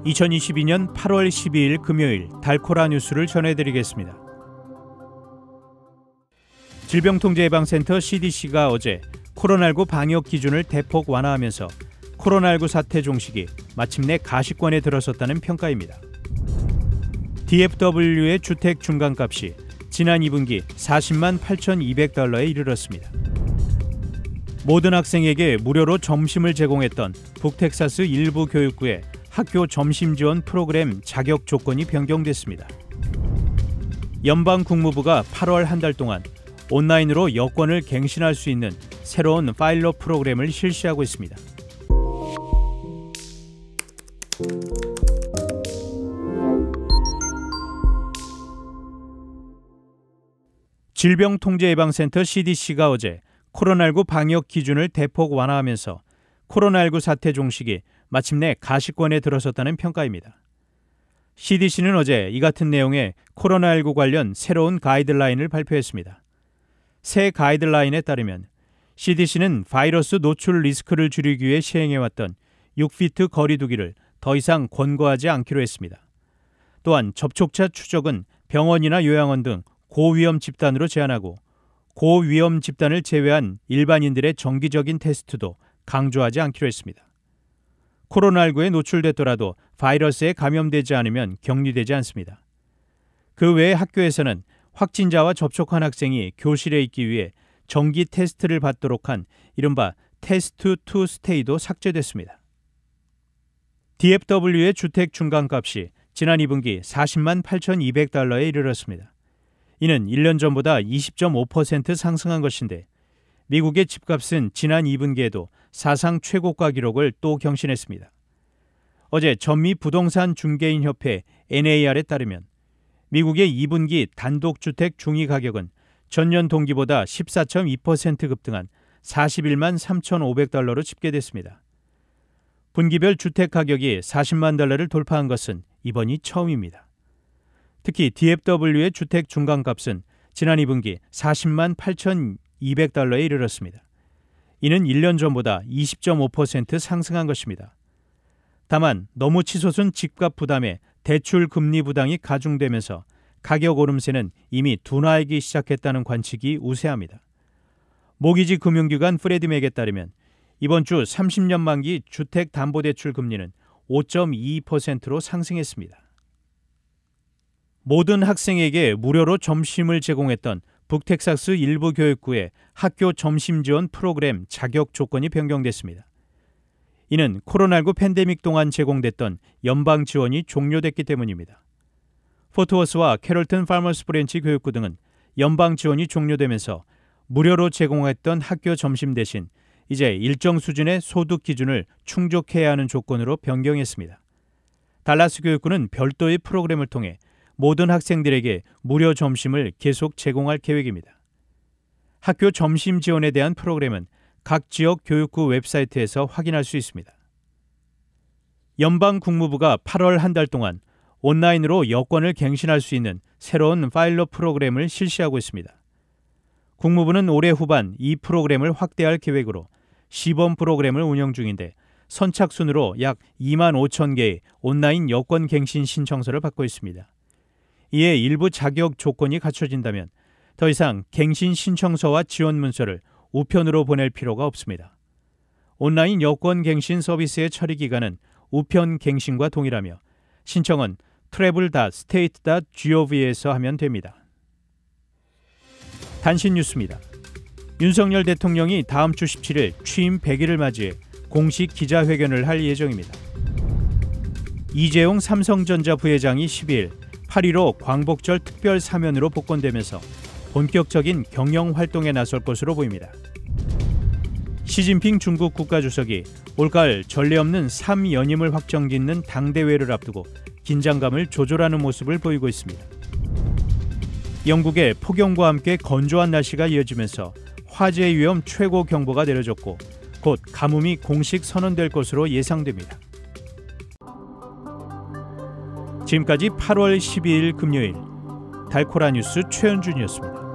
2022년 8월 12일 금요일 달코라 뉴스를 전해드리겠습니다. 질병통제예방센터 CDC가 어제 코로나19 방역 기준을 대폭 완화하면서 코로나19 사태 종식이 마침내 가시권에 들어섰다는 평가입니다. DFW의 주택 중간값이 지난 2분기 40만 8,200달러에 이르렀습니다. 모든 학생에게 무료로 점심을 제공했던 북텍사스 일부 교육구의 학교 점심 지원 프로그램 자격 조건이 변경됐습니다. 연방 국무부가 8월 한 달 동안 온라인으로 여권을 갱신할 수 있는 새로운 파일러 프로그램을 실시하고 있습니다. 질병통제예방센터 CDC가 어제 코로나19 방역 기준을 대폭 완화하면서 코로나19 사태 종식이 마침내 가시권에 들어섰다는 평가입니다. CDC는 어제 이 같은 내용의 코로나19 관련 새로운 가이드라인을 발표했습니다. 새 가이드라인에 따르면 CDC는 바이러스 노출 리스크를 줄이기 위해 시행해왔던 6피트 거리 두기를 더 이상 권고하지 않기로 했습니다. 또한 접촉자 추적은 병원이나 요양원 등 고위험 집단으로 제한하고 고위험 집단을 제외한 일반인들의 정기적인 테스트도 강조하지 않기로 했습니다. 코로나19에 노출됐더라도 바이러스에 감염되지 않으면 격리되지 않습니다. 그 외에 학교에서는 확진자와 접촉한 학생이 교실에 있기 위해 정기 테스트를 받도록 한 이른바 테스트 투 스테이도 삭제됐습니다. DFW의 주택 중간값이 지난 2분기 40만 8,200달러에 이르렀습니다. 이는 1년 전보다 20.5% 상승한 것인데 미국의 집값은 지난 2분기에도 사상 최고가 기록을 또 경신했습니다. 어제 전미 부동산 중개인 협회 NAR에 따르면 미국의 2분기 단독주택 중위 가격은 전년 동기보다 14.2% 급등한 41만 3,500달러로 집계됐습니다. 분기별 주택 가격이 40만 달러를 돌파한 것은 이번이 처음입니다. 특히 DFW의 주택 중간값은 지난 2분기 40만 8,200달러에 이르렀습니다. 이는 1년 전보다 20.5% 상승한 것입니다. 다만 너무 치솟은 집값 부담에 대출 금리 부담이 가중되면서 가격 오름세는 이미 둔화하기 시작했다는 관측이 우세합니다. 모기지 금융기관 프레드맥에 따르면 이번 주 30년 만기 주택담보대출 금리는 5.22%로 상승했습니다. 모든 학생에게 무료로 점심을 제공했던 북텍사스 일부 교육구의 학교 점심 지원 프로그램 자격 조건이 변경됐습니다. 이는 코로나19 팬데믹 동안 제공됐던 연방 지원이 종료됐기 때문입니다. 포트워스와 캐롤튼 파머스 브랜치 교육구 등은 연방 지원이 종료되면서 무료로 제공했던 학교 점심 대신 이제 일정 수준의 소득 기준을 충족해야 하는 조건으로 변경했습니다. 달라스 교육구는 별도의 프로그램을 통해 모든 학생들에게 무료 점심을 계속 제공할 계획입니다. 학교 점심 지원에 대한 프로그램은 각 지역 교육구 웹사이트에서 확인할 수 있습니다. 연방 국무부가 8월 한 달 동안 온라인으로 여권을 갱신할 수 있는 새로운 파일럿 프로그램을 실시하고 있습니다. 국무부는 올해 후반 이 프로그램을 확대할 계획으로 시범 프로그램을 운영 중인데 선착순으로 약 2만 5천 개의 온라인 여권 갱신 신청서를 받고 있습니다. 이에 일부 자격 조건이 갖춰진다면 더 이상 갱신 신청서와 지원 문서를 우편으로 보낼 필요가 없습니다. 온라인 여권 갱신 서비스의 처리 기간은 우편 갱신과 동일하며 신청은 travel.state.gov에서 하면 됩니다. 단신 뉴스입니다. 윤석열 대통령이 다음 주 17일 취임 100일을 맞이해 공식 기자회견을 할 예정입니다. 이재용 삼성전자 부회장이 12일 8.15 광복절 특별 사면으로 복권되면서 본격적인 경영 활동에 나설 것으로 보입니다. 시진핑 중국 국가주석이 올가을 전례 없는 3연임을 확정짓는 당대회를 앞두고 긴장감을 조절하는 모습을 보이고 있습니다. 영국의 폭염과 함께 건조한 날씨가 이어지면서 화재 위험 최고 경보가 내려졌고 곧 가뭄이 공식 선언될 것으로 예상됩니다. 지금까지 8월 12일 금요일 달코라 뉴스 최현준이었습니다.